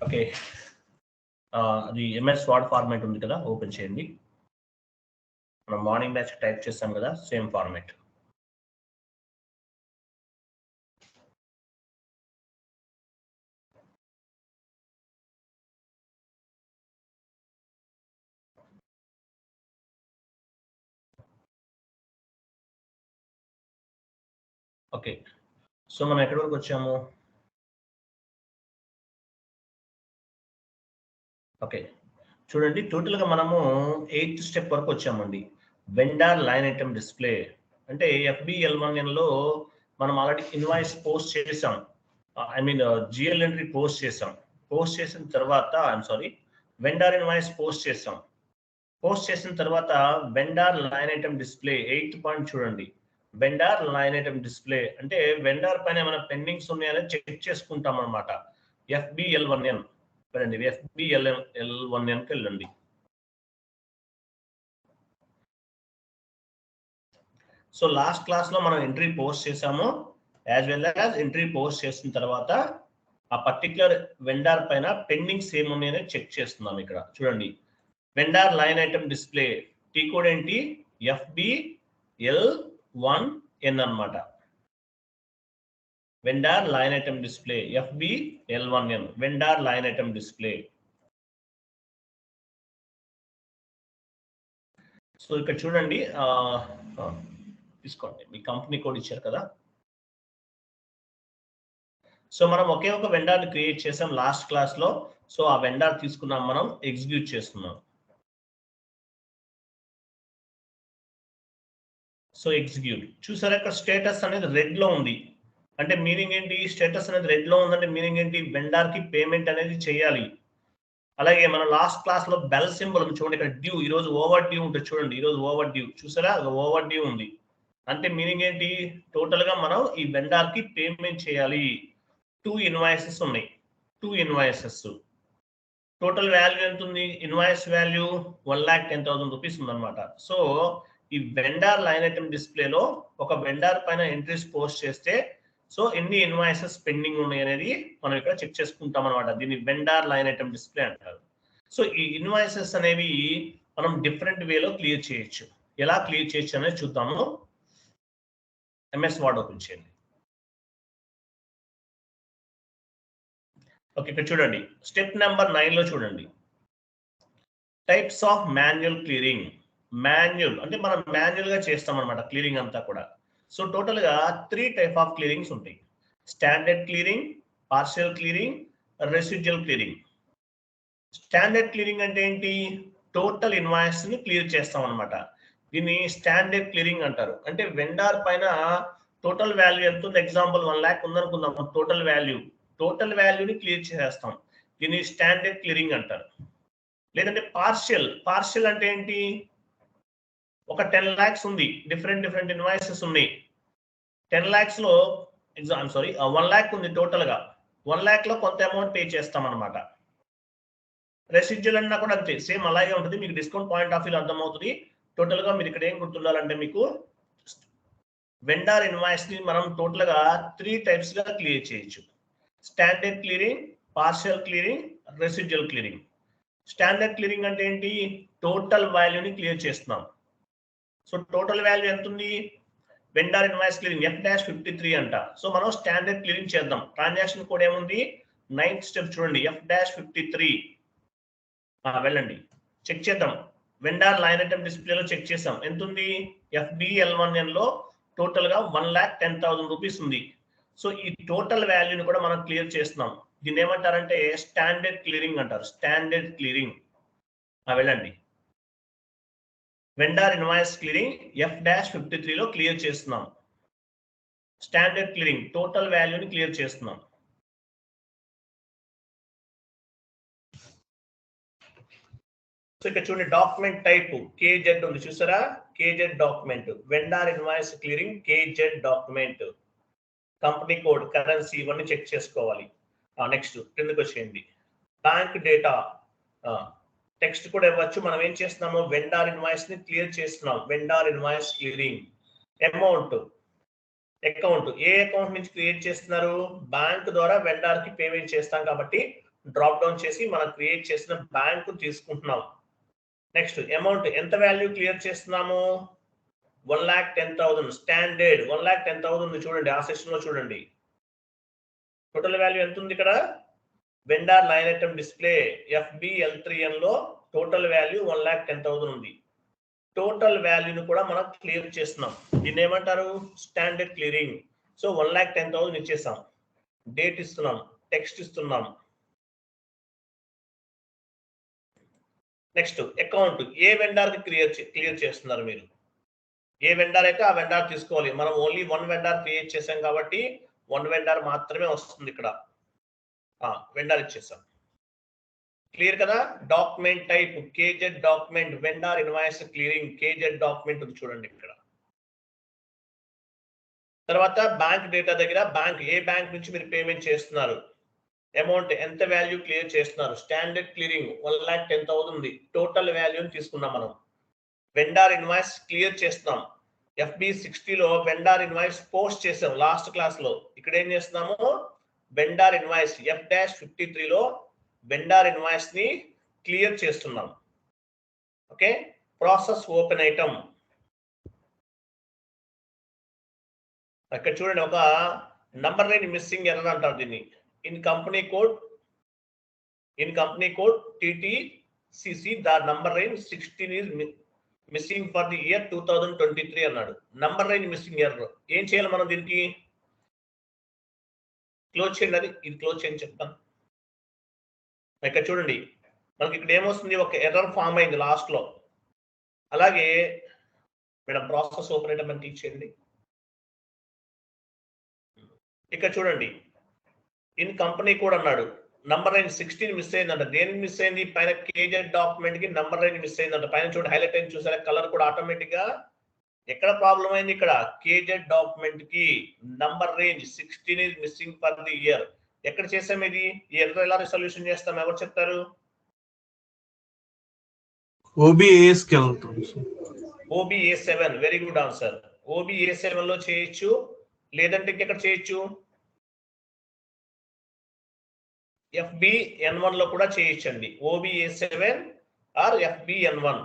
Okay, అది MS word format ఉంది కదా, ఓపెన్ చేయండి. మనం మార్నింగ్ బ్యాచ్ టైప్ చేస్తాం కదా, సేమ్ ఫార్మాట్. ఓకే, సో మనం ఎక్కడి వరకు వచ్చాము? ఓకే, చూడండి, టోటల్గా మనము 8th స్టెప్ వరకు వచ్చామండి. వెండార్ లైన్ ఐటమ్ డిస్ప్లే అంటే FBL1Nలో మనం ఆల్రెడీ ఇన్వాయిస్ పోస్ట్ చేసాం. I mean GL entry post చేసాం. పోస్ట్ చేసిన తర్వాత వెండార్ ఇన్వాయిస్ పోస్ట్ చేసాం. పోస్ట్ చేసిన తర్వాత vendor line item display 8th point చూడండి. వెండార్ లైన్ ఐటమ్ డిస్ప్లే అంటే వెండార్ పైన ఏమైనా పెండింగ్స్ ఉన్నాయని చెక్ చేసుకుంటాం అనమాట. FBL1N వెళ్ళండి, FBL1Nకి వెళ్ళండి. సో లాస్ట్ క్లాస్లో మనం ఎంట్రీ పోస్ట్ చేసాము. As well as entry post చేసిన తర్వాత ఆ పర్టికులర్ వెండార్ పైన పెండింగ్స్ ఏమున్నాయని చెక్ చేస్తున్నాం. ఇక్కడ చూడండి, vendor line item display T code ఏంటి? FBL1N అన్నమాట. Vendor line item display FBL1N, vendor line item display. So ఇక్కడ చూడండి, తీసుకోండి, మీ కంపెనీ కోడ్ ఇచ్చారు కదా. సో మనం ఒకే ఒక వెండార్ని క్రియేట్ చేసాం లాస్ట్ క్లాస్లో. సో ఆ వెండార్ తీసుకున్నాం, మనం ఎగ్జిక్యూట్ చేస్తున్నాం. సో ఎగ్జిక్యూట్ చూసారా, ఇక్కడ స్టేటస్ అనేది రెడ్ లో ఉంది. అంటే మీనింగ్ ఏంటి? స్టేటస్ అనేది రెడ్ లో ఉందంటే మీనింగ్ ఏంటి? వెండార్ కి పేమెంట్ అనేది చేయాలి. అలాగే మనం లాస్ట్ క్లాస్ లో బెల్ సింబల్ చూడండి, ఇక్కడ డ్యూ, ఈ రోజు ఓవర్ డ్యూ ఉంటుంది చూడండి. ఈ రోజు ఓవర్ డ్యూ చూసారా, ఓవర్ డ్యూ ఉంది. అంటే మీనింగ్ ఏంటి? టోటల్ గా మనం ఈ వెండార్ కి పేమెంట్ చేయాలి. 2 ఇన్వాయిసెస్ ఉన్నాయి, 2 ఇన్వాయిసెస్. టోటల్ వాల్యూ ఎంత ఉంది? ఇన్వాయిస్ వాల్యూ 1,10,000 రూపీస్ ఉందన్నమాట. సో ఈ వెండార్ లైన్ ఐటమ్ డిస్ప్లేలో ఒక వెండార్ పైన ఎంట్రీస్ పోస్ట్ చేస్తే సో ఎన్ని ఇన్వాయిసెస్ పెండింగ్ ఉన్నాయి అనేది మనం ఇక్కడ చెక్ చేసుకుంటాం అనమాట. దీన్ని వెండార్ లైన్ ఐటమ్ డిస్ప్లే అంటారు. సో ఈ ఇన్వాయిసెస్ అనేవి మనం డిఫరెంట్ వేలో క్లియర్ చేయొచ్చు. ఎలా క్లియర్ చేయొచ్చు అనేది చూద్దాము. ఎంఎస్ వర్డ్ ఓపెన్ చేయండి. ఓకే, ఇక్కడ చూడండి, స్టెప్ నెంబర్ 9 లో చూడండి, types of manual clearing. Manual అంటే మనం మాన్యువల్ గా చేస్తాం అనమాట క్లియరింగ్ అంతా కూడా. సో టోటల్ గా 3 టైప్ ఆఫ్ క్లియరింగ్స్ ఉంటాయి. Standard clearing, partial clearing, residual clearing. Standard clearing అంటే ఏంటి? టోటల్ ఇన్వాయిస్ ని క్లియర్ చేస్తాం అనమాట. దీన్ని స్టాండర్డ్ క్లియరింగ్ అంటారు. అంటే వెండార్ పైన టోటల్ వాల్యూ ఎంత ఉంది? ఎగ్జాంపుల్ 1 lakh ఉందనుకుందాం. టోటల్ వాల్యూని క్లియర్ చేసేస్తాం. దీన్ని స్టాండర్డ్ క్లియరింగ్ అంటారు. లేదంటే పార్షియల్ అంటే ఏంటి? ఒక 10 lakhs ఉంది, డిఫరెంట్ ఇన్వాయిసెస్ ఉన్నాయి. 10 lakhs లో 1 lakh ఉంది టోటల్ గా. 1 lakh లో కొంత అమౌంట్ పే చేస్తాం అనమాట. రెసిడ్యువల్ అన్నా కూడా అంతే, సేమ్ అలాగే ఉంటుంది. మీకు డిస్కౌంట్ పాయింట్ ఆఫ్ వ్యూ అర్థమవుతుంది. టోటల్ గా మీరు ఇక్కడ ఏం గుర్తుండాలంటే, మీకు వెండార్ ఇన్వాయిస్ ని మనం టోటల్ గా 3 టైప్స్ గా క్లియర్ చేయొచ్చు. Standard clearing, partial clearing, residual clearing. Standard clearing అంటే ఏంటి? టోటల్ వాల్యూని క్లియర్ చేస్తున్నాం. సో టోటల్ వాల్యూ ఎంత ఉంది? వెండార్ ఇన్వాయిస్ క్లియరింగ్ F-53 అంట. సో మనం స్టాండర్డ్ క్లియరింగ్ చేద్దాం. ట్రాన్సాక్షన్ కోడ్ ఏముంది? 9th స్టెప్ చూడండి, F-53. వెళ్ళండి, చెక్ చేద్దాం. వెండార్ లైన్ ఐటమ్ డిస్ప్లేలో చెక్ చేసాం, ఎంత ఉంది? FBL1N లో టోటల్ గా 1,10,000 రూపీస్ ఉంది. సో ఈ టోటల్ వాల్యూని కూడా మనం క్లియర్ చేస్తున్నాం. దీన్ని ఏమంటారంటే స్టాండర్డ్ క్లియరింగ్ అంటారు. Standard clearing. వెళ్ళండి, వెండార్ ఇన్వాయిస్ క్లియరింగ్ F-53 లో క్లియర్ చేస్తున్నాం. స్టాండర్డ్ క్లియరింగ్ టోటల్ వాల్యూని క్లియర్ చేస్తున్నాం. సో ఇక్కడ చూడండి, డాక్యుమెంట్ టైప్ KZ ఉంది చూసారా, KZ document. Vendor invoice clearing KZ document. Company code, currency, ఇవన్నీ చెక్ చేసుకోవాలి. నెక్స్ట్ కిందకి వచ్చేయండి, బ్యాంక్ డేటా, టెక్స్ట్ కూడా ఇవ్వచ్చు. మనం ఏం చేస్తున్నాము? వెండార్ ఇన్వాయిస్ ని క్లియర్ చేస్తున్నాం. Vendor invoice clearing. Amount, account, ఏ అకౌంట్ నుంచి క్రియేట్ చేస్తున్నారు? బ్యాంక్ ద్వారా వెండార్ కి పేమెంట్ చేస్తాం కాబట్టి డ్రాప్ డౌన్ చేసి మనం క్రియేట్ చేసిన బ్యాంకు తీసుకుంటున్నాం. నెక్స్ట్ అమౌంట్ ఎంత వాల్యూ క్లియర్ చేస్తున్నాము? 1,10,000 స్టాండర్డ్ 1,10,000 ఉంది చూడండి, ఆ సెక్షన్ లో చూడండి. టోటల్ వాల్యూ ఎంత ఉంది ఇక్కడ? Vendor line item display FBL3N లో టోటల్ వాల్యూ 1,10,000 ఉంది. టోటల్ వాల్యూని కూడా మనం క్లియర్ చేస్తున్నాం. దీన్ని ఏమంటారు? Standard clearing. సో 1,10,000 ఇచ్చేసాం, డేట్ ఇస్తున్నాం, టెక్స్ట్ ఇస్తున్నాం. నెక్స్ట్ అకౌంట్ ఏ వెండార్ కి క్లియర్ చేస్తున్నారు మీరు? ఏ వెండార్ అయితే ఆ వెండార్ తీసుకోవాలి. మనం ఓన్లీ వన్ వెండార్ క్రియేట్ చేసాం కాబట్టి వన్ వెండార్ మాత్రమే వస్తుంది ఇక్కడ. వెండార్ ఇచ్చేసాం. క్లియర్ కదా? Document type KZ document, vendor invoice clearing KZ document ఉంది చూడండి ఇక్కడ. తర్వాత బ్యాంక్ డేటా దగ్గర బ్యాంక్ ఏ బ్యాంక్ నుంచి మీరు పేమెంట్ చేస్తున్నారు, అమౌంట్ ఎంత వాల్యూ క్లియర్ చేస్తున్నారు, స్టాండర్డ్ క్లియరింగ్ 1,10,000 ఉంది. టోటల్ వాల్యూని తీసుకున్నాం మనం. వెండార్ ఇన్వాయిస్ క్లియర్ చేస్తున్నాం. FB60లో వెండార్ ఇన్వాయిస్ పోస్ట్ చేసాం లాస్ట్ క్లాస్ లో. ఇక్కడ ఏం చేస్తున్నాము? వెండార్ ఇన్వాయిస్ F-53లో వెండార్ ఇన్వాయిస్ ని క్లియర్ చేస్తున్నాం. Okay, process open item. ఇక్కడ చూడండి, ఒక నంబర్ లైన్ మిస్సింగ్ ఎర్రర్ అంటారు దీన్ని. In company code TTCC the number line 16 is missing for the year 2023 అన్నాడు. Number line missing error. ఏం చేయాలి మనం దీనికి? క్లోజ్ చేయండి, అది ఇది క్లోజ్ చేయండి చెప్తాను. ఇక్కడ చూడండి, మనకి ఇక్కడ ఏమొస్తుంది? ఒక ఎర్రర్ ఫామ్ అయింది లాస్ట్ లో. అలాగే మేడం ప్రాసెస్ ఓపెన్ ఐటమ్ అని టీచ్ చేయండి. ఇక్కడ చూడండి, ఇన్ కంపెనీ కోడ్ అన్నాడు, నంబర్ లైన్ 16 మిస్ అయిందంట. దేనికి మిస్ అయింది? పైన కేజెడ్ డాక్యుమెంట్ కి నంబర్ లైన్ మిస్ అయిందంట. పైన చూడండి హైలైట్ అయింది చూసారా, కలర్ కూడా ఆటోమేటిక్ గా. ఎక్కడ ప్రాబ్లం అయింది? ఇక్కడ కేజెడ్ డాక్యుమెంట్ కి number range 16 is missing for the year. ఎక్కడ చేసాం ఇది? ఈ ఎర్రర్ ఎలా రిజల్యూషన్ చేస్తాం? ఎవరు చెప్తారు? OBAS కి వెళ్తాం. OBA7 very good answer. OBA7 లో చేయొచ్చు, లేదంటే ఇంకెక్కడ చేయొచ్చు? FBN1 లో కూడా చేయొచ్చండి. OBA7 ఆర్ FBN1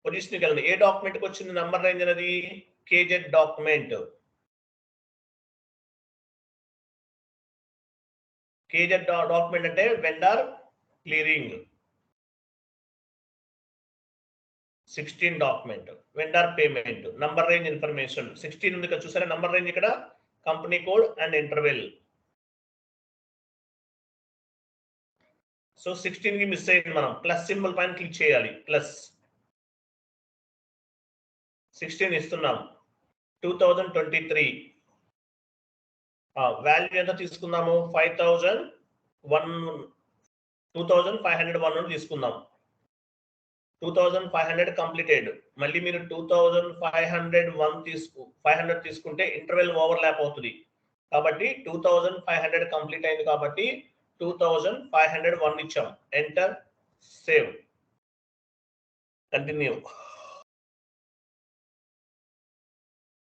పొజిషన్కి వెళ్ళండి. ఏ డాక్యుమెంట్కి వచ్చింది నంబర్ రేంజ్ అనేది? KZ document. కేజెడ్ డాక్యుమెంట్ అంటే vendor clearing 16 document, vendor payment, number range information 16 ఉంది కదా చూసారా నంబర్ రేంజ్. ఇక్కడ company code and interval. So 16 కి మిస్ అయింది. మనం ప్లస్ సింబల్ పైన క్లిక్ చేయాలి. ప్లస్ 16 ఇస్తున్నాం. 2023 వాల్యూ ఎంత తీసుకున్నాము? 2,501 తీసుకుందాం. 2,500 కంప్లీటెడ్. మళ్ళీ మీరు 2,500 తీసుకుంటే ఇంటర్వెల్ ఓవర్లాప్ అవుతుంది. కాబట్టి 2,500 కంప్లీట్ అయింది కాబట్టి 2,501 ఇచ్చాం. Enter, save, continue.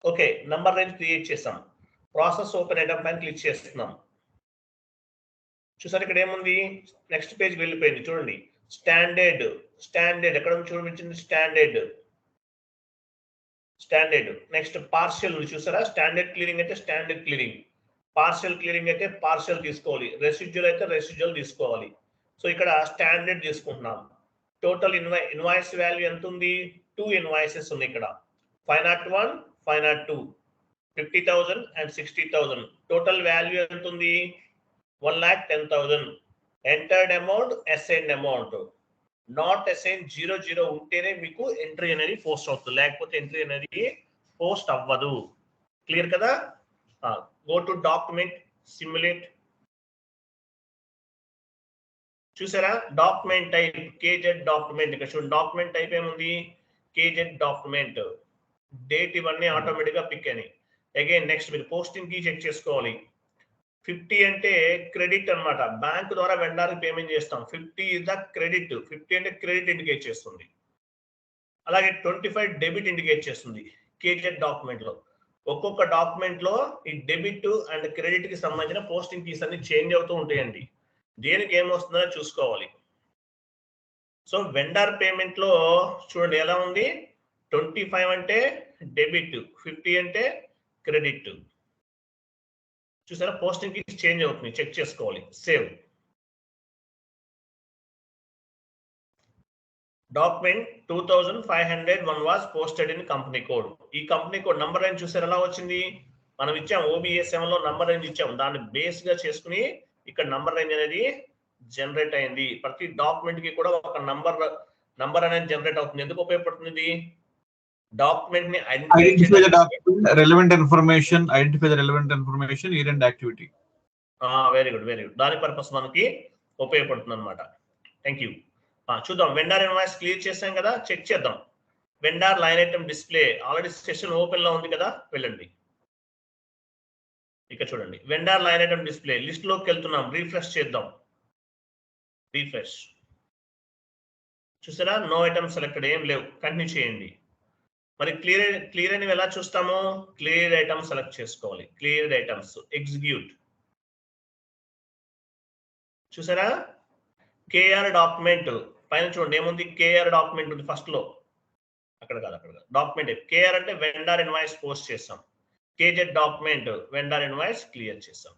Okay, number range create చేసాం. ప్రాసెస్ ఓపెన్ ఐటమ్ పైన క్లిక్ చేస్తున్నాం. చూసారు ఇక్కడ ఏముంది? నెక్స్ట్ పేజ్ వెళ్ళిపోయింది చూడండి. స్టాండర్డ్ ఎక్కడ చూపించింది? స్టాండర్డ్. నెక్స్ట్ పార్షియల్ ఉంది చూసారా? స్టాండర్డ్ క్లియరింగ్ అయితే స్టాండర్డ్ క్లియరింగ్, పార్షియల్ క్లియరింగ్ అయితే పార్షియల్ తీసుకోవాలి, రెసిడ్యువల్ అయితే రెసిడ్యువల్ తీసుకోవాలి. సో ఇక్కడ స్టాండర్డ్ తీసుకుంటున్నాం. టోటల్ ఇన్వాయిస్ వాల్యూ ఎంత ఉంది? 2 ఇన్వాయిసెస్ ఉన్నాయి ఇక్కడ. 501, 502, 50,000 and 60,000. టోటల్ వాల్యూ ఎంత ఉంది? 1,10,000. Entered amount, assigned amount. Not assign 00 ఉంటేనే మీకు ఎంట్రీ అనేది పోస్ట్ అవుతుంది, లేకపోతే ఎంట్రీ అనేది పోస్ట్ అవ్వదు. క్లియర్ కదా? Go to document, simulate. చూసారా? Document type KZ document. ఇక్కడ చూడండి డాక్యుమెంట్ టైప్ ఏముంది? KZ document. డేట్ ఇవన్నీ ఆటోమేటిక్ గా పిక్ అని. అగైన్ నెక్స్ట్ మీరు పోస్టింగ్ కి చెక్ చేసుకోవాలి. 50 అంటే క్రెడిట్ అన్నమాట. బ్యాంక్ ద్వారా వెండార్కి పేమెంట్ చేస్తాం. 50 ఇస్ ద క్రెడిట్. 50 అంటే క్రెడిట్ ఇండికేట్ చేస్తుంది. అలాగే 25 డెబిట్ ఇండికేట్ చేస్తుంది కేజెడ్ డాక్యుమెంట్ లో. ఒక్కొక్క డాక్యుమెంట్ లో ఈ డెబిట్ అండ్ క్రెడిట్ కి సంబంధించిన పోస్టింగ్ కీస్ అన్ని చేంజ్ అవుతూ ఉంటాయండి. దేనికి ఏమొస్తుందో చూసుకోవాలి. సో వెండర్ పేమెంట్ లో చూడండి ఎలా ఉంది, 25 అంటే డెబిట్, 50 అంటే క్రెడిట్. చూసారా, పోస్టింగ్ కి చేంజ్ అవుతుంది, చెక్ చేసుకోవాలి. Save document 2501 was posted in company code. ఈ కంపెనీ కోడ్ నంబర్ రేంజ్ చూసారు ఎలా వచ్చింది, మనం ఇచ్చాం OBA7 లో నంబర్ రేంజ్ ఇచ్చాం, దాన్ని బేస్ గా చేసుకుని ఇక్కడ నంబర్ రేంజ్ అనేది జనరేట్ అయింది. ప్రతి డాక్యుమెంట్ కి కూడా ఒక నంబర్ అనేది జనరేట్ అవుతుంది. ఎందుకు ఉపయోగపడుతుంది? డాక్యుమెంట్ ని Identify the document, relevant information, year end activity. Very good, very good. దాని పర్పస్ మనకి ఉపయోగపడుతుంది అనమాట. Thank you. చూద్దాం, వెండర్ ఇన్వాయిస్ క్లియర్ చేసాం కదా, చెక్ చేద్దాం. Vendor line item display already session open లో ఉంది కదా, వెళ్ళండి. ఇక్కడ చూడండి, vendor line item display list లోకి వెళ్తున్నాం, రీఫ్రెష్ చేద్దాం. రీఫ్రెష్ చూసారా, నో ఐటమ్ సెలెక్టెడ్, ఏం లేవు. కంటిన్యూ చేయండి. మరి క్లియర్ అని ఎలా చూస్తాము? క్లియర్ ఐటమ్ సెలెక్ట్ చేసుకోవాలి. Clear items, execute. చూసారా, కేఆర్ డాక్యుమెంట్ పైన చూడండి ఏముంది, కేఆర్ డాక్యుమెంట్ ఉంది ఫస్ట్ లో. అక్కడ కాదు డాక్యుమెంట్. కేఆర్ అంటే వెండర్ ఇన్వాయిస్ పోస్ట్ చేస్తాం. KZ document vendor invoice clear చేస్తాం.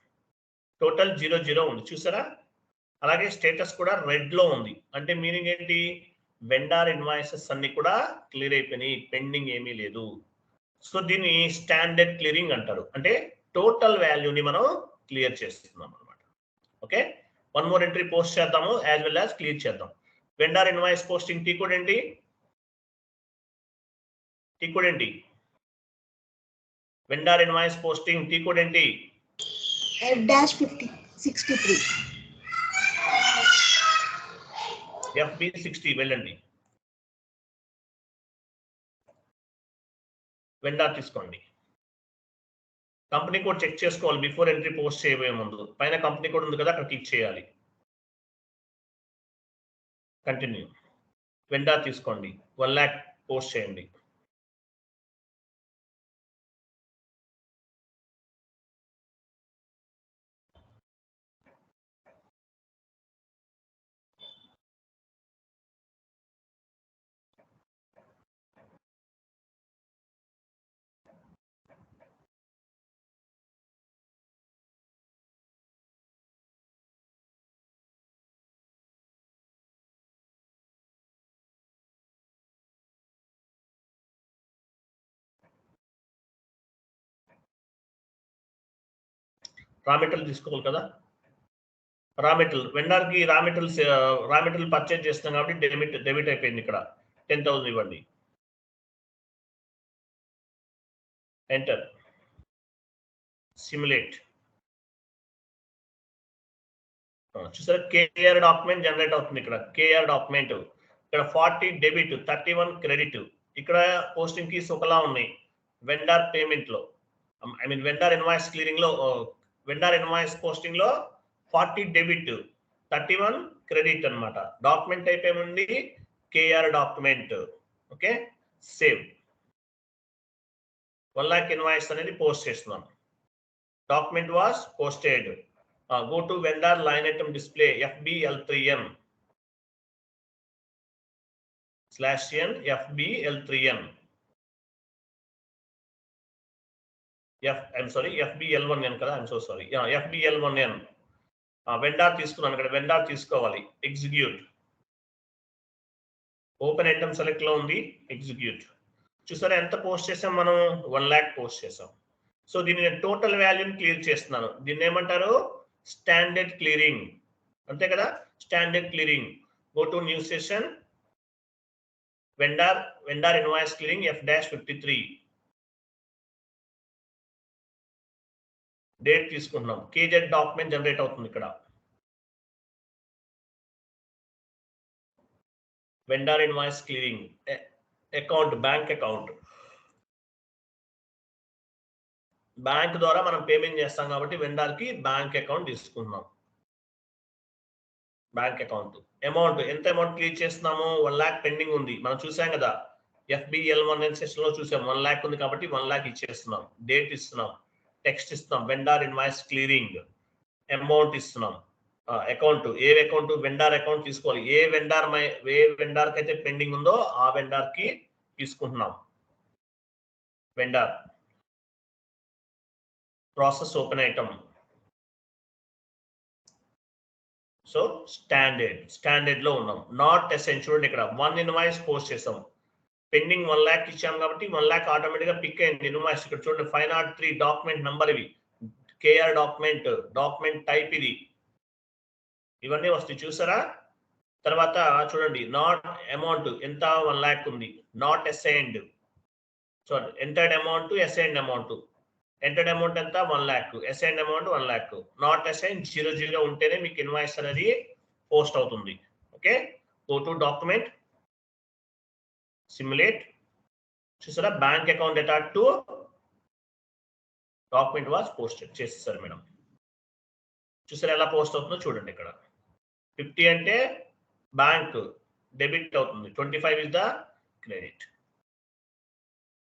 టోటల్ 00 ఉంది చూసారా. అలాగే స్టేటస్ కూడా రెడ్ లో ఉంది. అంటే మీనింగ్ ఏంటి, వెండర్ ఇన్వాయిసెస్ అన్ని కూడా క్లియర్ అయిపోయినాయి, పెండింగ్ ఏమీ లేదు. సో దీన్ని స్టాండర్డ్ క్లియరింగ్ అంటారు. అంటే టోటల్ వాల్యూని మనం క్లియర్ చేస్తున్నాం అనమాట. Okay, one more entry post చేద్దాము, యాజ్ వెల్ యాజ్ క్లియర్ చేద్దాం. Vendor invoice posting T code ఏంటి? టీ కోడ్ ఏంటి? Vendor invoice posting T code ఏంటి? F-5063. FB60 వెళ్ళండి. వెండర్ తీసుకోండి. కంపెనీ కోడ్ చెక్ చేసుకోవాలి బిఫోర్ ఎంట్రీ పోస్ట్ చేయబోయే ముందు. పైన కంపెనీ కోడ్ ఉంది కదా, అక్కడ క్లిక్ చేయాలి. కంటిన్యూ. వెండర్ తీసుకోండి, 1 lakh పోస్ట్ చేయండి. రా మెటీరియల్ తీసుకోవాలి కదా, రా మెటీరియల్. వెండర్ కి రా మెటీరియల్ పర్చేజ్ చేస్తాం కాబట్టి డెబిట్ అయిపోయింది. ఇక్కడ 10,000 ఇవ్వండి. ఎంటర్. సిమ్యులేట్. చూసారా, కేఆర్ డాక్యుమెంట్ జనరేట్ అవుతుంది. ఇక్కడ కేఆర్ డాక్యుమెంట్, ఇక్కడ 40 డెబిట్, 31 క్రెడిట్. ఇక్కడ పోస్టింగ్ కీస్ ఒకలా ఉన్నాయి. వెండర్ పేమెంట్ లో, I mean vendor invoice clearing లో, వెండర్ ఇన్వాయిస్ పోస్టింగ్ లో 40 డెబిట్, 31 క్రెడిట్ అన్నమాట. డాక్యుమెంట్ టైప్ ఏముంది, KR document. Okay, save. 1 lakh invoice అనేది పోస్ట్ చేస్తున్నాం. Document was posted. Go to vendor line item display FBL3N /n FBL3N FBL1N కదా, I'm so sorry. FBL1N. Vendor తీసుకున్నాను, ఇక్కడ vendor తీసుకోవాలి. Execute. Open item select లో ఉంది, execute. చూసారా ఎంత పోస్ట్ చేసాం మనం, 1 lakh పోస్ట్ చేసాం. సో దీన్ని టోటల్ వాల్యూని క్లియర్ చేస్తున్నాను. దీన్ని ఏమంటారు, స్టాండర్డ్ క్లియరింగ్. అంతే కదా, standard clearing. Go to new session, vendor invoice clearing F-53. Date తీసుకుంటున్నాం. కేజెడ్ డాక్యుమెంట్ జనరేట్ అవుతుంది ఇక్కడ. Vendor invoice clearing account, bank account. Bank ద్వారా మనం పేమెంట్ చేస్తాం కాబట్టి వెండర్ కి బ్యాంక్ అకౌంట్ తీసుకుంటున్నాం. బ్యాంక్ అకౌంట్ అమౌంట్, ఎంత అమౌంట్ క్లియర్ చేస్తున్నాము, 1 lakh పెండింగ్ ఉంది. మనం చూసాం కదా, FBL1N సెషన్ లో చూసాం. 1 lakh ఉంది కాబట్టి 1 lakh ఇచ్చేస్తున్నాం. డేట్ ఇస్తున్నాం, టెక్స్ట్ ఇస్తున్నాం, వెండర్ ఇన్వాయిస్ క్లియరింగ్, అమౌంట్ ఇస్తున్నాం. అకౌంట్ ఏ అకౌంట్ వెండార్ అకౌంట్ తీసుకోవాలి. ఏ వెండార్ కి అయితే పెండింగ్ ఉందో ఆ వెండార్ కి తీసుకుంటున్నాం. Vendor process open item. So standard లో ఉన్నాం. నాట్ ఎస్ఎన్ చూడండి ఇక్కడ 1 ఇన్వాయిస్ పోస్ట్ చేసాం. పెండింగ్ 1 lakh ఇచ్చాం కాబట్టి 1 lakh ఆటోమేటిక్ గా పిక్ అయింది ఇన్వాయిస్. ఇక్కడ చూడండి 503 డాక్యుమెంట్ నంబర్, ఇవి కేఆర్ డాక్యుమెంట్ టైప్, ఇది ఇవన్నీ వస్తాయి చూసారా. తర్వాత చూడండి నాట్ అమౌంట్ ఎంత 1 lakh ఉంది. Not assigned, so entered amount assigned amount. Entered amount ఎంత 1 lakh, assigned amount 1 lakh. Not assign 00 ఉంటేనే మీకు ఇన్వాయిస్ అనేది పోస్ట్ అవుతుంది. Okay, go to document, simulate. చూసారా bank account data to document was posted చేసేసారు madam. చూసారా ఎలా పోస్ట్ అవుతుందో చూడండి. ఇక్కడ 50 అంటే బ్యాంక్ డెబిట్ అవుతుంది, 25 is the credit.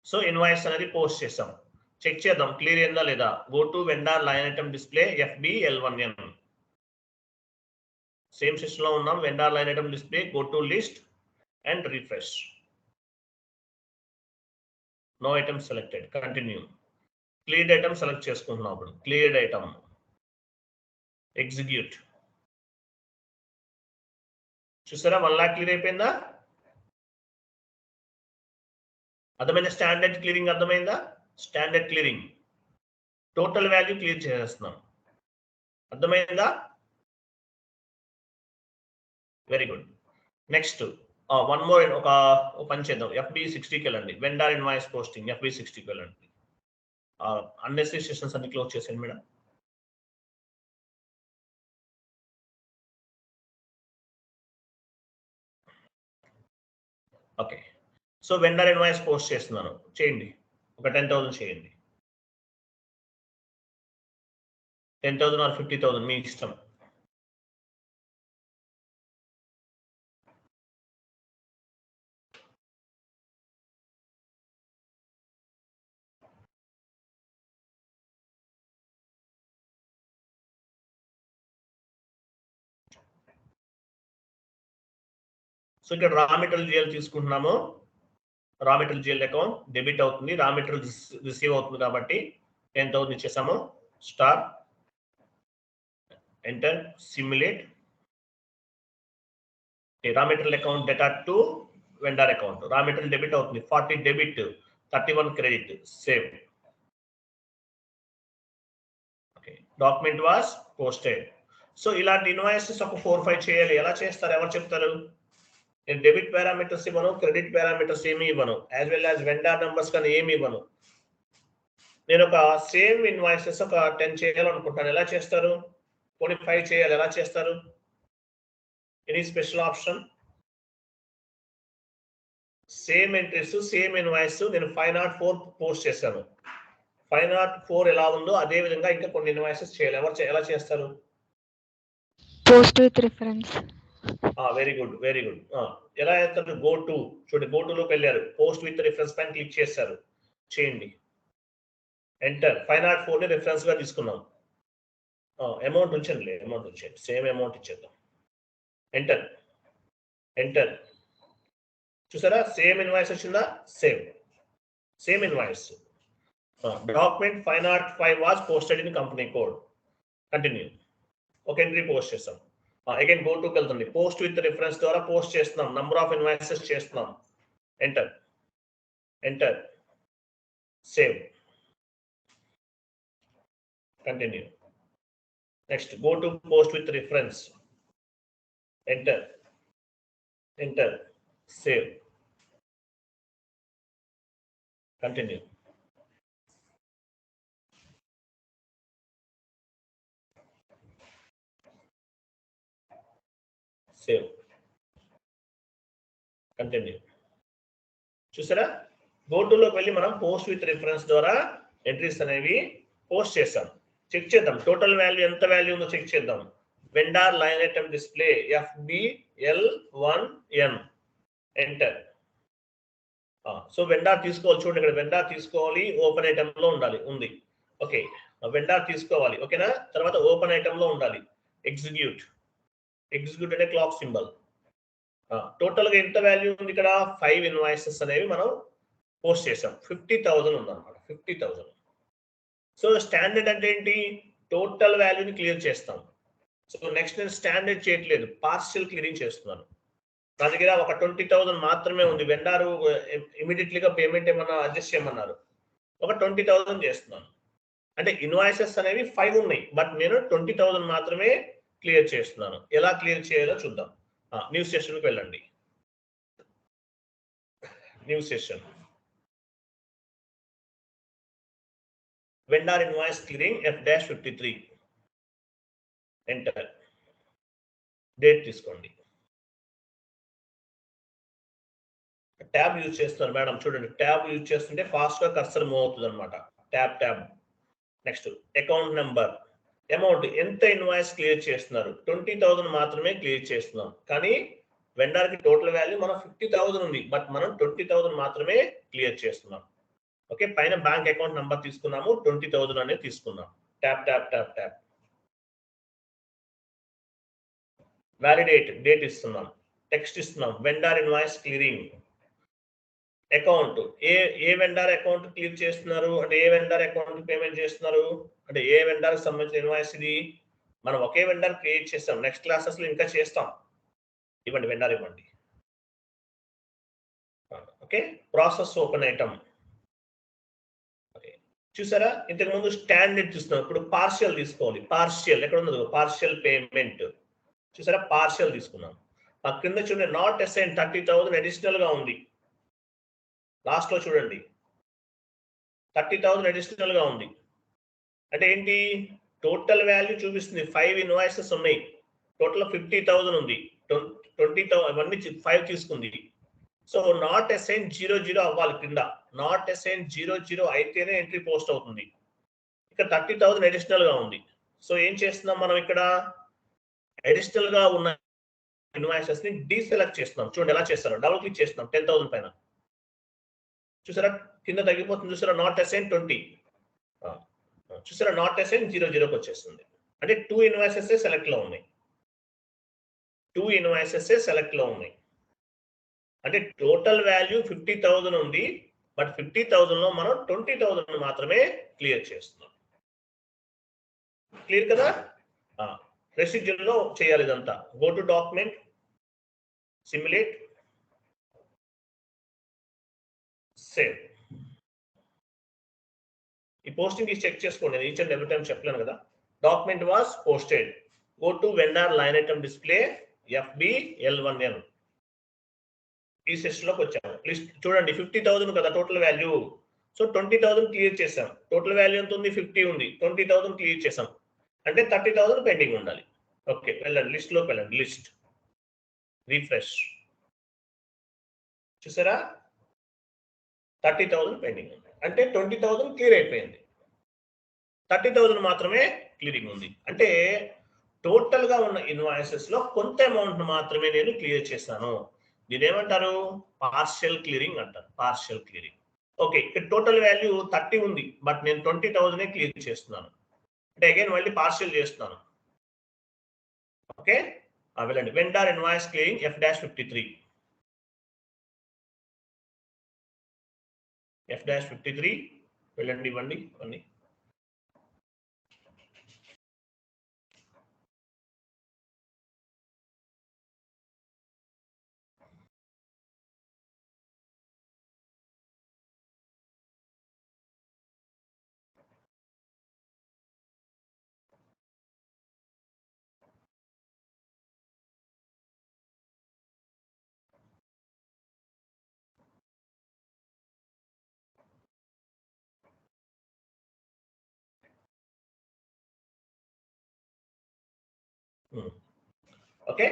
So invoice అనేది పోస్ట్ చేసాం. చెక్ చేద్దాం క్లియర్ అయిందా లేదా. Go to vendor line item display FBL1N. Same system లో ఉన్నాం. Vendor line item display, go to list and refresh. No item selected, continue. Cleared item select చేసుకుంటున్నాం. అప్పుడు cleared item, execute. చూసారా 1 lakh clear అయిపోయిందా. అర్థమైందా? Standard clearing అర్థమైందా? Standard clearing, total value clear చేసేస్తున్నాం. అర్థమైందా? Very good. Next one more, ఒక పని చేద్దాం. FB60కి వెళ్ళండి. వెండార్ ఇన్వాయిస్ పోస్టింగ్ FB60కి వెళ్ళండి. అన్నెసరీ సెషన్స్ అన్ని క్లోజ్ చేసేయండి madam. Okay, so vendor invoice post చేస్తున్నాను. చేయండి, ఒక 10,000 చేయండి. 10,000 ఆర్ 50,000 మీ ఇష్టం. సో ఇక్కడ రా మెటీరియల్ జిఎల్ తీసుకుంటున్నాము. Raw material GL account debit అవుతుంది, రా మెటీరియల్ రిసీవ్ అవుతుంది కాబట్టి 10,000 ఇచ్చేసాము. Star, enter, simulate. Raw material account data to vendor account. Raw material debit అవుతుంది, 40 debit, 31 credit. Save. Okay, document was posted. So ఇలాంటి invoices ఒక 4-5 చేయాలి. ఎలా చేస్తారు, ఎవరు చెప్తారు? నేను డెబిట్ పారామీటర్స్ ఇవ్వను, క్రెడిట్ పారామీటర్స్ ఏమి ఇవ్వను, as well as vendor numbers కానీ ఏమి ఇవ్వను. నేను ఒక సేమ్ ఇన్వాయిసెస్ ఒక 10 చేయాలనుకుంటాను. ఎలా చేస్తారు? కొన్ని 5 చేయాలి. ఎలా చేస్తారు? Any special option? Same entries, same invoice నేను 504 పోస్ట్ చేశాను. 504 ఎలా ఉందో అదే విధంగా ఇంకా కొన్ని ఇన్వాయిసెస్ చేయాలి. ఎలా చేస్తారు? Post with reference. Very good, very good. ఎలా చేస్తారు? గో టు, చూడండి గో టు లోకి వెళ్ళారు, పోస్ట్ విత్ రిఫరెన్స్ పైన క్లిక్ చేశారు. చేయండి, ఎంటర్. 504 ని రిఫరెన్స్ గా తీసుకున్నాం. అమౌంట్ ఉంచండి, అమౌంట్ ఉంచండి, సేమ్ అమౌంట్ ఇచ్చేద్దాం. Enter, enter. చూసారా సేమ్ ఇన్వాయిస్ వచ్చిందా? Same invoice. Document 505 was posted in company code. Continue. ఒక ఎంట్రీ పోస్ట్ చేస్తాం. అగైన్ గో టుకి వెళ్తుంది. పోస్ట్ విత్ రిఫరెన్స్ ద్వారా పోస్ట్ చేస్తున్నాం, నంబర్ ఆఫ్ ఇన్వాయిసెస్ చేస్తున్నాం. Enter, enter, save, continue. Next go to post with reference. Enter, enter, save, continue. Save, continue. చూసారా go to లోకి వెళ్ళి మనం పోస్ట్ విత్ రిఫరెన్స్ ద్వారా ఎంట్రీస్ అనేవి పోస్ట్ చేస్తాం. చెక్ చేద్దాం టోటల్ వాల్యూ ఎంత వాల్యూ ఉందో చెక్ చేద్దాం. Vendor line item display FBL1N. Enter. So vendor తీసుకోవాలి. చూడండి ఇక్కడ వెండార్ తీసుకోవాలి, ఓపెన్ ఐటమ్ లో ఉండాలి, ఉంది. ఓకే, వెండార్ తీసుకోవాలి. ఓకేనా? తర్వాత ఓపెన్ ఐటమ్ లో ఉండాలి. ఎగ్జిక్యూట్ అంటే క్లాక్ సింబల్. టోటల్ గా ఎంత వాల్యూ ఉంది ఇక్కడ? 5 ఇన్వాయిసెస్ అనేవి మనం పోస్ట్ చేసాం. 50,000 ఉందన్నమాట. 50,000. సో స్టాండర్డ్ అంటే ఏంటి? టోటల్ వాల్యూని క్లియర్ చేస్తాం. సో నెక్స్ట్ నేను స్టాండర్డ్ చేయట్లేదు, పార్షియల్ క్లియరింగ్ చేస్తున్నాను. నా దగ్గర ఒక 20,000 మాత్రమే ఉంది. వెండారు ఇమీడియట్లీగా పేమెంట్ ఏమన్నా అడ్జస్ట్ చేయమన్నారు, ఒక 20,000 చేస్తున్నాను. అంటే ఇన్వాయిసెస్ అనేవి 5 ఉన్నాయి, బట్ నేను 20,000 మాత్రమే క్లియర్ చేస్తున్నాను. ఎలా క్లియర్ చేయాలో చూద్దాం. న్యూ సెషన్కి వెళ్ళండి. New session, vendor invoice clearing F-53. Enter. Date తీసుకోండి. ట్యాబ్ యూజ్ చేస్తున్నారు మేడం, చూడండి. ట్యాబ్ యూజ్ చేస్తుంటే ఫాస్ట్ గా కర్సర్ మూవ్ అవుతుంది అనమాట. Tab. Next account number, amount, ఎంత ఇన్వాయిస్ క్లియర్ చేస్తున్నారు? 20,000 మాత్రమే క్లియర్ చేస్తున్నాం. కానీ వెండర్ కి టోటల్ వాల్యూ మనం 50,000 ఉంది, బట్ మనం 20,000 మాత్రమే క్లియర్ చేస్తున్నాం. ఓకే, పైన బ్యాంక్ అకౌంట్ నంబర్ తీసుకున్నాము, 20,000 అనేది తీసుకున్నాం. ట్యాప్. వ్యాలిడేట్, డేట్ ఇస్తున్నాం, టెక్స్ట్ ఇస్తున్నాం. వెండర్ ఇన్వాయిస్ క్లియరింగ్ అకౌంట్, ఏ వెండర్ అకౌంట్ క్లియర్ చేస్తున్నారు అంటే ఏ వెండర్ అకౌంట్ పేమెంట్ చేస్తున్నారు అంటే ఏ వెండర్ సంబంధించిన ఇన్వాయిస్ ఇది? మనం ఒకే వెండర్ క్రియేట్ చేస్తాం, నెక్స్ట్ క్లాసెస్ లో ఇంకా చేస్తాం. ఇవ్వండి, వెండర్ ఇవ్వండి. Okay, process open item. చూసారా, ఇంతకు ముందు స్టాండర్డ్ చూస్తున్నాం, ఇప్పుడు పార్షియల్ తీసుకోవాలి. పార్షియల్ ఎక్కడ ఉన్నది? Partial payment. చూసారా, పార్షియల్ తీసుకున్నాం. ఆ కింద చూడండి, నాట్ అసైన్ 30,000 అడిషనల్ గా ఉంది. లాస్ట్ లో చూడండి, 30,000 అడిషనల్ గా ఉంది. అంటే ఏంటి? టోటల్ వాల్యూ చూపిస్తుంది. 5 ఇన్వాయిసెస్ ఉన్నాయి, టోటల్ 50,000 ఉంది. 20,000 అవన్నీ 5 తీసుకుంది. సో నాట్ అసైన్ 00 అవ్వాలి కింద. నాట్ అసైన్ 00 అయితేనే ఎంట్రీ పోస్ట్ అవుతుంది. ఇక్కడ 30,000 అడిషనల్ గా ఉంది. సో ఏం చేస్తున్నాం మనం? ఇక్కడ అడిషనల్ గా ఉన్న ఇన్వాయిసెస్ ని డీసెలెక్ట్ చేస్తున్నాం. చూడండి ఎలా చేస్తారో. డబుల్ క్లిక్ చేస్తున్నాం 10,000 పైన. చూసారా, కింద తగ్గిపోతుంది. చూసారా, నాట్ అసైన్ 20. చూసారా, నాట్ అసైన్ 00కి వచ్చేస్తుంది. అంటే 2 ఇన్వాయిసెస్ సెలెక్ట్ లో ఉన్నాయి. 2 ఇన్వాయిసెస్ సెలెక్ట్ లో ఉన్నాయి. అంటే టోటల్ వాల్యూ 50,000 ఉంది, బట్ 50,000 లో మనం 20,000 మాత్రమే క్లియర్ చేస్తున్నాం. క్లియర్ కదా? రెసిడ్యూల్ లో చేయాలి ఇదంతా. Go to document, simulate, save. ఈ పోస్టింగ్ చెక్ చేసుకోండి, ఈచ్ అండ్ ఎవ్రీ టైం చెప్పలేను కదా. Document was posted. Go to vendor line item display FBL1N. ఈ సెషన్ లోకి వచ్చాము. లిస్ట్ చూడండి, 50,000 కదా టోటల్ వాల్యూ. సో 20,000 క్లియర్ చేసాం. టోటల్ వాల్యూ ఎంత ఉంది? 50 ఉంది. 20,000 క్లియర్ చేసాం. అంటే 30,000 పెండింగ్ ఉండాలి. ఓకే, వెళ్ళండి, లిస్ట్ లోకి వెళ్ళండి. List, refresh. చూసారా, 30,000 పెండింగ్ ఉంది. అంటే 20,000 క్లియర్ అయిపోయింది, 30,000 మాత్రమే క్లియరింగ్ ఉంది. అంటే టోటల్ గా ఉన్న ఇన్వాయిసెస్ లో కొంత అమౌంట్ మాత్రమే నేను క్లియర్ చేశాను. దీనేమంటారు? పార్షియల్ క్లియరింగ్ అంటారు. Partial clearing. ఓకే, ఇక్కడ టోటల్ వాల్యూ 30 ఉంది, బట్ నేను 20,000 క్లియర్ చేస్తున్నాను. అంటే అగైన్ మళ్ళీ పార్షియల్ చేస్తున్నాను. ఓకే, వెళ్ళండి. Vendor invoice clearing F-53. F-53 వెళ్ళండి, ఇవ్వండి ఇవన్నీ. ఓకే,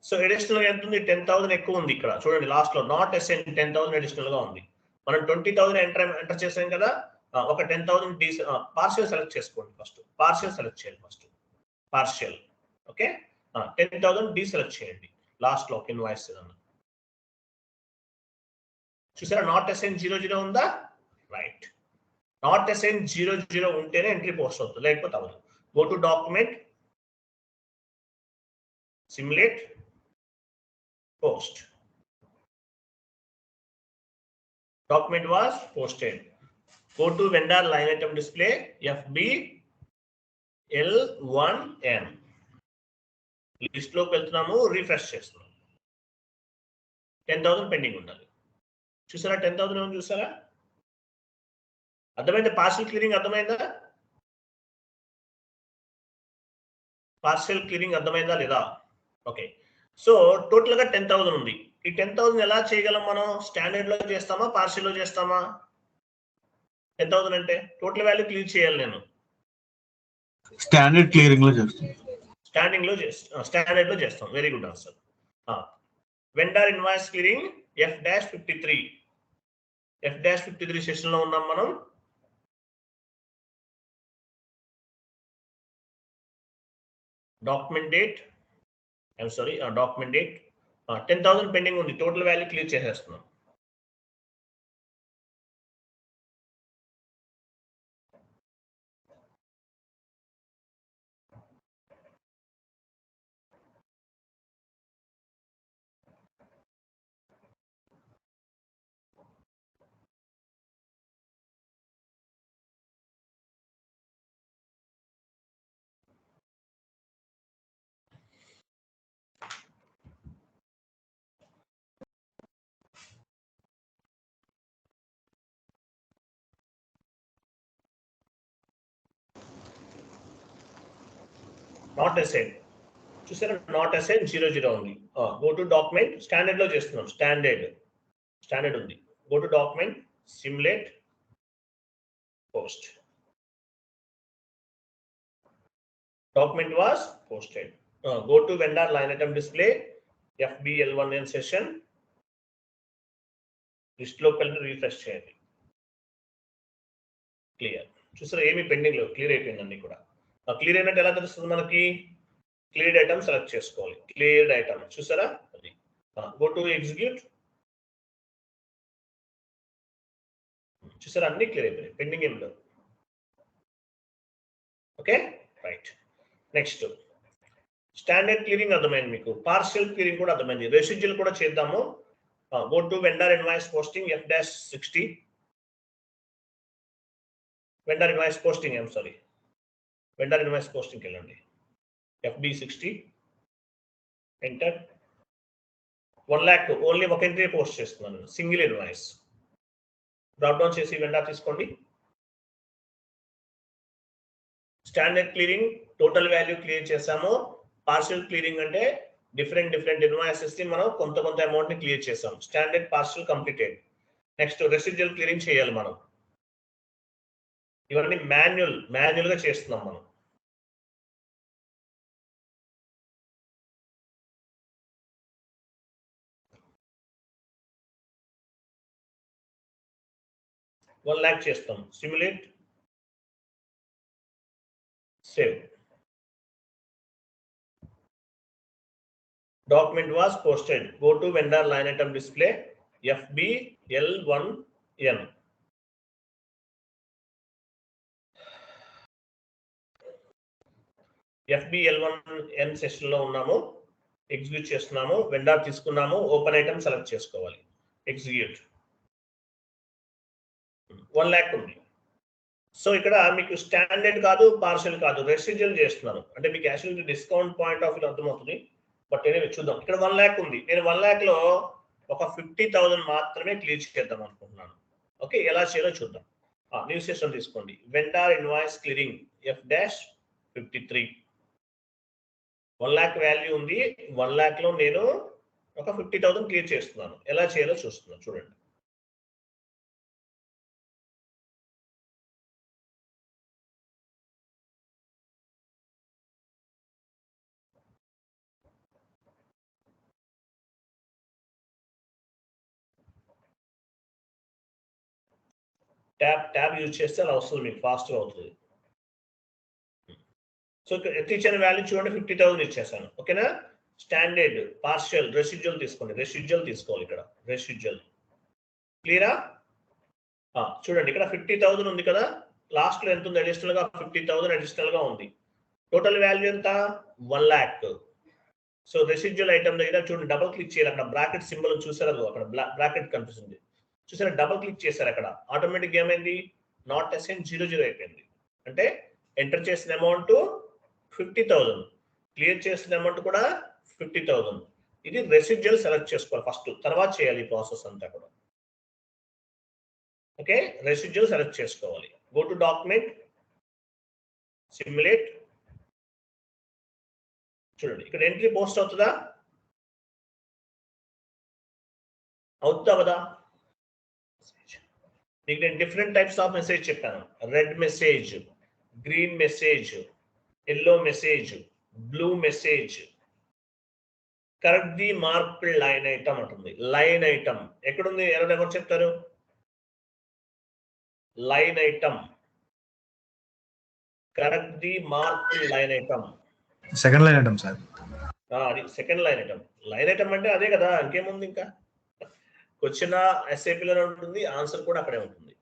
సో అడిషనల్ ఎంత ఉంది? 10,000 ఎక్కువ ఉంది. ఇక్కడ చూడండి, లాస్ట్ లో నాట్ అసైన్ 10,000 అడిషనల్ గా ఉంది. మనం 20,000 ఎంటర్ చేసాం కదా. ఒక 10,000 పార్షియల్ సెలెక్ట్ చేసుకోండి. ఫస్ట్ పార్షియల్ సెలెక్ట్ చేయండి. First partial. ఓకే, 10,000 డీసెలెక్ట్ చేయండి. లాస్ట్ లో ఇన్వాయిస్ చూసారా, నాట్ అసైన్ 00 ఉందా? రైట్, నాట్ అసైన్ 00 ఉంటేనే ఎంట్రీ పోస్ట్ అవుతుంది, లేకపోతే అవ్వదు. Go to document, simulate, post. Document was posted. Go to vendor line item display FBL1N. List లోకి వెళ్తున్నాము, రిఫ్రెష్ చేస్తున్నాము. 10,000 పెండింగ్ ఉండాలి. చూసారా 10,000 ఏమో చూసారా? అర్థమైందా? పార్షియల్ క్లియరింగ్ అర్థమైందా? పార్షియల్ క్లియరింగ్ అర్థమైందా లేదా? ఓకే. సో టోటల్ గా 10,000 ఉంది. ఈ 10,000 ఎలా చేయగలం మనం? స్టాండర్డ్ లో చేస్తామా, పార్షియల్ లో చేస్తామా? 10,000 అంటే టోటల్ వాల్యూ క్లియర్ చేయాలి నేను. స్టాండర్డ్ క్లియరింగ్ లో చేస్తాం. స్టాండర్డ్ లో చేస్తాం. Very good answer. Vendor invoice clearing F-53. F-53 session లో ఉన్నాం మనం. Document date, document date 10,000 pending ఉంది. టోటల్ వాల్యూ క్లియర్ చేసేస్తున్నాం. నాట్ అసైన్ చూసారా? నాట్ అసైన్ 00 ఉంది. గో టు డాక్యుమెంట్, స్టాండర్డ్ లో చేస్తున్నాం. స్టాండర్డ్ ఉంది. Go to document, simulate, post. Document was posted. Go to vendor line item display FBL1N session. List లోకి వెళ్ళి refresh చేయండి. క్లియర్. చూసారా? ఏమి పెండింగ్ లేవు, క్లియర్ అయిపోయిందండి కూడా. క్లియర్ అయినట్టు ఎలా తెలుస్తుంది మనకి? క్లియర్డ్ ఐటమ్ సెలెక్ట్ చేసుకోవాలి. క్లియర్డ్ ఐటమ్ చూసారా? అది గో టు ఎగ్జిక్యూట్. చూసారా? అన్ని క్లియర్ అయిపోయాయి, పెండింగ్ ఏం లేవు. Okay, right. Next standard clearing అర్థమైంది మీకు. పార్షియల్ క్లియరింగ్ కూడా అర్థమైంది. రెసిడ్యూల్ కూడా చేద్దాము. Go to vendor invoice posting F-60. Vendor invoice posting vendor invoice పోస్టింగ్కి వెళ్ళండి. FB60 enter. 1 lakh ఓన్లీ ఒక ఎంట్రీ పోస్ట్ చేస్తున్నాను, సింగిల్ ఇన్వాయిస్. డ్రాప్ డౌన్ చేసి వెండర్ తీసుకోండి. Standard clearing total value clear చేసాము. పార్షియల్ క్లియరింగ్ అంటే డిఫరెంట్ ఇన్వాయిసెస్ ని మనం కొంత అమౌంట్ ని క్లియర్ చేసాం. Standard partial completed. Next residual clearing చేయాలి మనం. ఇవన్నీ మాన్యువల్ గా చేస్తున్నాం మనం. $1 lakh చేస్తాం. Simulate, save. Document was posted. Go to vendor line item display FBL1N. FBL1N session లో ఉన్నాము. ఎగ్జిక్యూట్ చేస్తున్నాము. వెండర్ తీసుకున్నాము. ఓపెన్ ఐటమ్ సెలెక్ట్ చేసుకోవాలి. ఎగ్జిక్యూట్. 1 lakh ఉంది. సో ఇక్కడ మీకు స్టాండర్డ్ కాదు, పార్షియల్ కాదు, రెసిడ్యూల్ చేస్తున్నాను. అంటే మీకు actually discount point of view అర్థమవుతుంది. బట్ నేను చూద్దాం. ఇక్కడ 1 lakh ఉంది. నేను 1 lakh లో ఒక 50,000 మాత్రమే క్లియర్ చేద్దాం అనుకుంటున్నాను. ఓకే, ఎలా చేయాలో చూద్దాం. న్యూ సెషన్ తీసుకోండి. Vendor invoice clearing F-53. 1 lakh value ఉంది. 1 lakh లో నేను ఒక 50,000 క్లియర్ చేస్తున్నాను. ఎలా చేయాలో చూస్తున్నాను, చూడండి. ట్యాబ్ యూజ్ చేస్తే అలా వస్తుంది, మీకు ఫాస్ట్గా అవుతుంది. సో ఇచ్చిన వాల్యూ చూడండి, 50,000 ఇచ్చేసాను. ఓకేనా? స్టాండర్డ్, పార్షియల్, రెసిడ్యూల్ తీసుకోండి. రెసిడ్యూల్ తీసుకోవాలి. ఇక్కడ రెసిడ్యూల్ క్లియరా? చూడండి, ఇక్కడ 50,000 ఉంది కదా. లాస్ట్ లో ఎంత ఉంది? అడిషనల్ గా 50,000 అడిషనల్ గా ఉంది. టోటల్ వాల్యూ ఎంత? 1 lakh. సో రెసిడ్యువల్ ఐటమ్ దగ్గర చూడండి, డబుల్ క్లిక్ చేయాలి. అక్కడ బ్రాకెట్ సింబల్ చూసారు, అక్కడ బ్రాకెట్ కనిపిస్తుంది చూసారా, డబుల్ క్లిక్ చేశారు. అక్కడ ఆటోమేటిక్ ఏమైంది, నాట్ అసైన్ 00 అయిపోయింది. అంటే ఎంటర్ చేసిన అమౌంట్ 50,000, క్లియర్ చేసిన అమౌంట్ కూడా 50,000. ఇది రెసిడ్యువల్ సెలెక్ట్ చేసుకోవాలి ఫస్ట్, తర్వాత చేయాలి ఈ ప్రాసెస్ అంతా కూడా. ఓకే, రెసిడ్యువల్ సెలెక్ట్ చేసుకోవాలి. Go to document, simulate. చూడండి ఇక్కడ ఎంట్రీ పోస్ట్ అవుతుందా, అవుతుందా కదా. మీకు నేను డిఫరెంట్ టైప్స్ ఆఫ్ మెసేజ్ చెప్పాను. Red message, green message, yellow message, blue message. Correct the mark line item అంటుంది. లైన్ ఐటమ్ ఎక్కడుంది, ఎవరు చెప్తారు? Line item, correct the mark line item. Second line item sir. అది second line item. Line item అంటే అదే కదా, ఇంకేముంది. ఇంకా క్వశ్చన్ ఎస్ఏపీలోనే ఉంటుంది, ఆన్సర్ కూడా అక్కడే ఉంటుంది.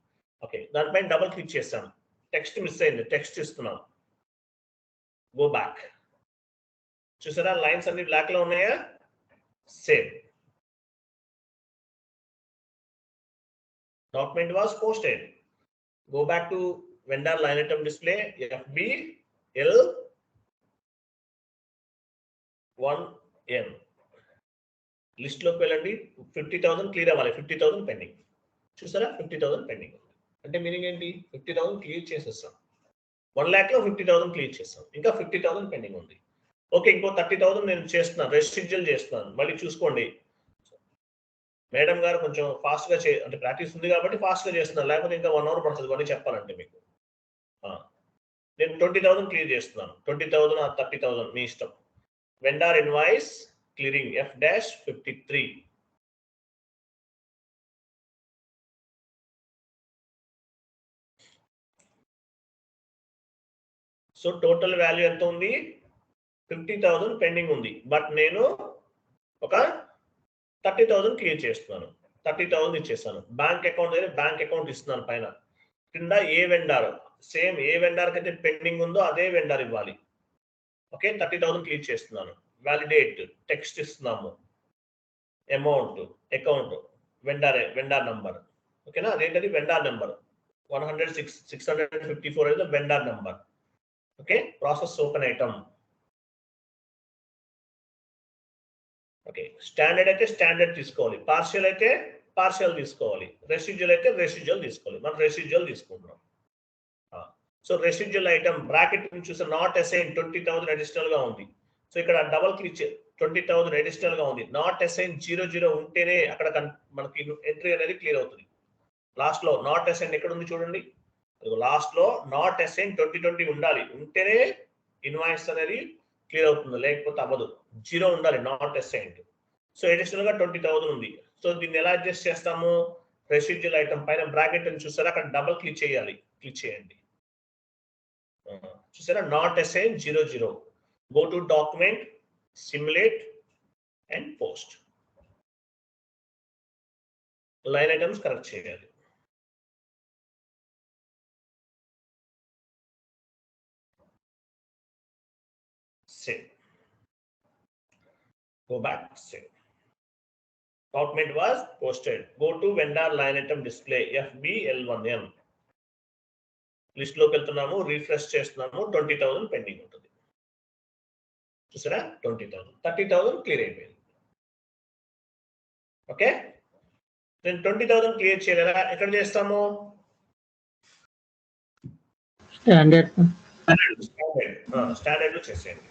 ఓకే, దానిపైన డబుల్ క్లిక్ చేస్తాను. టెక్స్ట్ మిస్ అయింది, టెక్స్ట్ ఇస్తున్నాను. Go back. చూసారా లైన్స్ అన్ని బ్లాక్ లో ఉన్నాయా? Save. Document was posted. Go back to vendor line item display, FBL1N. List లోకి వెళ్ళండి. 50,000 క్లియర్ అవ్వాలి, 50,000 పెండింగ్. చూసారా 50,000 పెండింగ్. అంటే మీనింగ్ ఏంటి, 50,000 క్లియర్ చేసేస్తాం. 1 lakh లో 50,000 క్లియర్ చేస్తాం, ఇంకా 50,000 పెండింగ్ ఉంది. ఓకే, ఇంకో 30,000 నేను చేస్తున్నాను, రెస్ట్రిక్షన్ చేస్తున్నాను. మళ్ళీ చూసుకోండి, మేడం గారు కొంచెం ఫాస్ట్ గా అంటే ప్రాక్టీస్ ఉంది కాబట్టి ఫాస్ట్ గా చేస్తున్నాను, లేకపోతే ఇంకా 1 hour పడుతుంది కొన్ని చెప్పాలంటే మీకు. నేను 20,000 క్లియర్ చేస్తున్నాను. 20,000 ఆ 30,000 మీ ఇష్టం. Vendor invoice clearing F-53. So total value ఎంత ఉంది, 50,000 పెండింగ్ ఉంది. బట్ నేను ఒక 30,000 క్లియర్ చేస్తున్నాను. 30,000 ఇచ్చేస్తాను. బ్యాంక్ అకౌంట్ దగ్గర బ్యాంక్ అకౌంట్ ఇస్తున్నాను. పైన కింద ఏ వెండర్, సేమ్ ఏ వెండర్ కి అయితే పెండింగ్ ఉందో అదే వెండర్ ఇవ్వాలి. ఓకే, 30,000 క్లియర్ చేస్తున్నాను. వ్యాలిడేట్, టెక్స్ట్ ఇస్తున్నాము, అమౌంట్, అకౌంట్, వెండర్ నంబర్. ఓకేనా, అదేంటది వెండర్ నెంబర్ 654 అయితే vendor number. Okay, process open item. Okay, standard అయితే స్టాండర్డ్ తీసుకోవాలి, పార్షియల్ అయితే పార్షియల్ తీసుకోవాలి, రెసిడ్యువల్ అయితే రెసిడ్యువల్ తీసుకోవాలి. మనం రెసిడ్యువల్ తీసుకుంటున్నాం. సో రెసిడ్యువల్ ఐటమ్ బ్రాకెట్ చూస్తే నాట్ అసైన్ 20,000 అడిషనల్ గా ఉంది. సో ఇక్కడ డబల్ క్లిక్ 20,000 అడిషనల్ గా ఉంది. నాట్ అసైన్ 00 ఉంటేనే అక్కడ మనకి ఎంట్రీ అనేది క్లియర్ అవుతుంది. లాస్ట్ లో నాట్ అసైన్ ఎక్కడ ఉంది చూడండి, లాస్ట్ లో నాట్ అసైన్ 2020 ఉండాలి, ఉంటేనే ఇన్వాయిస్ అనేది క్లియర్ అవుతుంది, లేకపోతే అవ్వదు. 0 ఉండాలి నాట్ అసైన్డ్. సో అడిషనల్ గా 20,000 ఉంది. సో దీన్ని ఎలా అడ్జస్ట్ చేస్తాము, రెసిడ్యువల్ ఐటమ్ పైన బ్రాకెట్ అని చూసారా, అక్కడ డబల్ క్లిక్ చేయాలి. క్లిక్ చేయండి. చూసారా, not assign 00. Go to document, simulate and post. Line items correct చేయాలి. Save. Go back, save. Document was posted. Go to vendor line item display FBL1M. List లోకి వెళ్తున్నాము, రిఫ్రెష్ చేస్తున్నాము, 20,000 పెండింగ్ ఉంటుంది. చూసారా 20,000, 30,000 clear అయిపోయింది. ఓకే, నేను 20,000 క్లియర్ చేయలేదా, ఎక్కడ చేస్తాము, స్టాండర్డ్ లో చేసేయండి.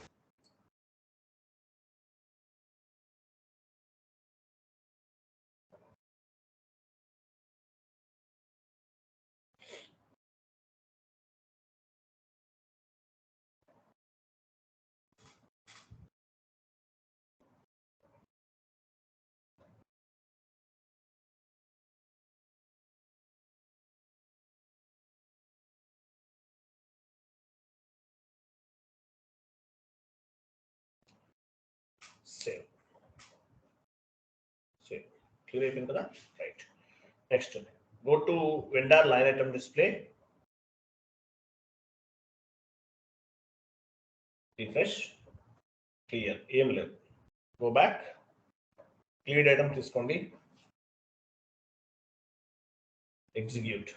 సేవ్. సేవ్ క్లియర్ అయిపోయింది కదా, right. Next go to vendor line item display, refresh, clear, ఏం లేదు. గో బ్యాక్, క్లియర్డ్ ఐటమ్ తీసుకోండి, ఎగ్జిక్యూట్.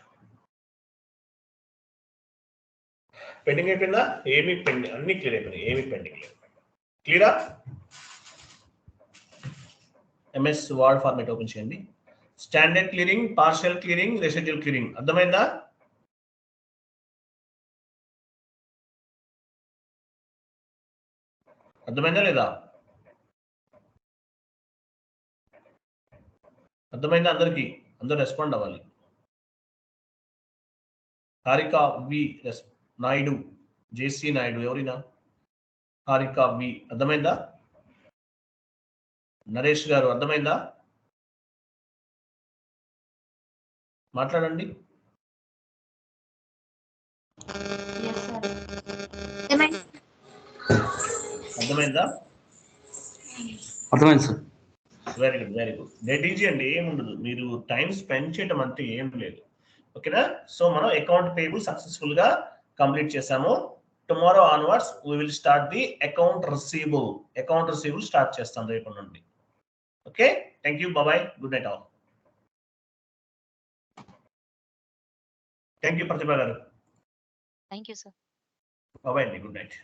పెండింగ్ అయిపోయిందా? ఏమి పెండింగ్, అన్ని క్లియర్ అయిపోయినాయి, ఏమి పెండింగ్ లేదు. క్లియరా? ఎంఎస్ వర్డ్ ఫార్మాట్ ఓపెన్ చేయండి. Standard clearing, partial clearing, residual clearing. అర్థమైందా? అర్థమైందా లేదా? అర్థమైందా అందరికి? అందరూ రెస్పాండ్ అవ్వాలి. హారిక వి నాయుడు, జేసీ నాయుడు, ఎవరినా? హారిక వి అర్థమైందా? నరేష్ గారు అర్థమైందా? మాట్లాడండి. అర్థమైందా? అర్థమైంది sir. Very good, very good. Debt easy అండి, ఏముండదు, మీరు టైం స్పెండ్ చేయడం అంటే ఏం లేదు. ఓకేనా? సో మనం అకౌంట్ పేబుల్ సక్సెస్ఫుల్ గా కంప్లీట్ చేసాము. Tomorrow onwards we will start the account receivable. Account receivable start చేస్తాం రేపటి నుండి. Okay, thank you, bye, good night all. Thank you Pratibha garu. Thank you sir. Bye అండి, గుడ్ నైట్.